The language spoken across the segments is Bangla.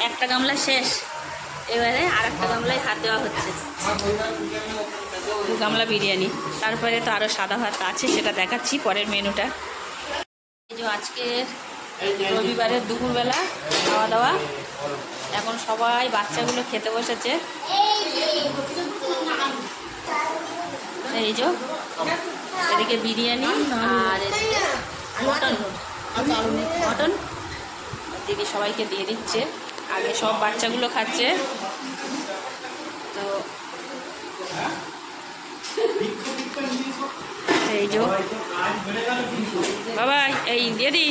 একটা গামলা শেষ, এবারে আর একটা গামলায় হাত দেওয়া হচ্ছে। 2 গামলা বিরিয়ানি। তারপরে তো আরও সাদা ভাত আছে, সেটা দেখাচ্ছি পরের মেনুটা। এই যে আজকে রবিবারের দুপুরবেলা খাওয়া দাওয়া, এখন সবাই বাচ্চাগুলো খেতে বসেছে। এই যে এদিকে বিরিয়ানি আর এদিকে মটন মটন দিদি সবাইকে দিয়ে দিচ্ছে। আগে সব বাচ্চাগুলো খাচ্ছে। তো এই যে বাবা এই দিয়ে দি,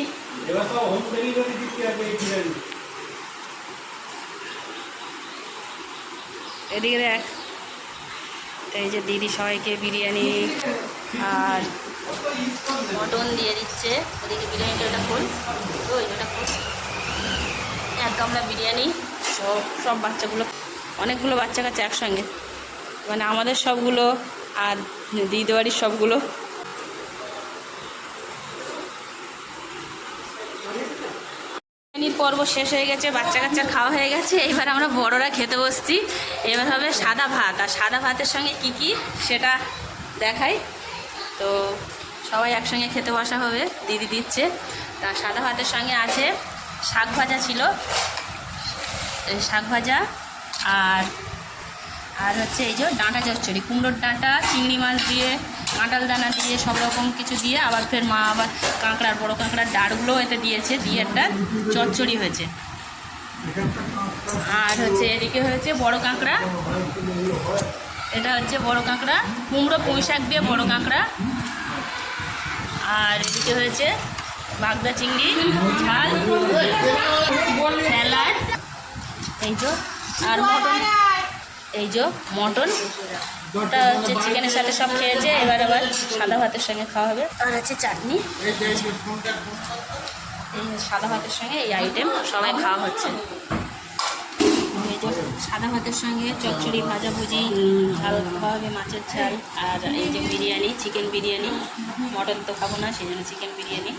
এদিকে দেখ। এই যে দিদি সবাইকে বিরিয়ানি আর মটন দিয়ে দিচ্ছে। ওদিকে বিরিয়ানিটা ওটা খোল, ওই ওটা খোল। 1 গামলা বিরিয়ানি। সব বাচ্চাগুলো, অনেকগুলো বাচ্চা কাছে একসঙ্গে, মানে আমাদের সবগুলো আর দিদি বাড়ির সবগুলো। বিরিয়ানির পর্ব শেষ হয়ে গেছে, বাচ্চা কাচ্চার খাওয়া হয়ে গেছে। এবার আমরা বড়রা খেতে বসছি। এবার হবে সাদা ভাত, আর সাদা ভাতের সঙ্গে কি কি সেটা দেখাই। তো সবাই একসঙ্গে খেতে বসা হবে, দিদি দিচ্ছে। তা সাদা ভাতের সঙ্গে আছে শাক ভাজা ছিল, শাক ভাজা আর হচ্ছে এই যে ডাঁটা চচ্চড়ি, কুমড়োর ডাঁটা, চিংড়ি মাছ দিয়ে, কাঁঠাল দানা দিয়ে, সব রকম কিছু দিয়ে, আবার ফের মা আবার কাঁকড়ার, বড়ো কাঁকড়ার ডাঁড়গুলো এতে দিয়েছে, দিয়ে একটা চচ্চড়ি হয়েছে। আর হচ্ছে এদিকে হয়েছে বড় কাঁকড়া, এটা হচ্ছে বড় কাঁকড়া, কুমড়ো পুঁই শাক দিয়ে বড় কাঁকড়া। আর এদিকে হয়েছে বাগদা চিংড়ি ঝাল, স্যালাড, এই যে আর মটন, এই যে মটন, ওটা হচ্ছে চিকেনের সাথে সব খেয়েছে। এবার আবার সাদা ভাতের সঙ্গে খাওয়া হবে। আর হচ্ছে চাটনি। এই সাদা ভাতের সঙ্গে এই আইটেম সবাই খাওয়া হচ্ছে। এই যে সাদা ভাতের সঙ্গে চচ্চড়ি, ভাজাভুজি, ঝাল খাওয়া হবে, মাছের ঝাল। আর এই যে বিরিয়ানি, চিকেন বিরিয়ানি, মটন তো খাবো না, সেই জন্য চিকেন বিরিয়ানি।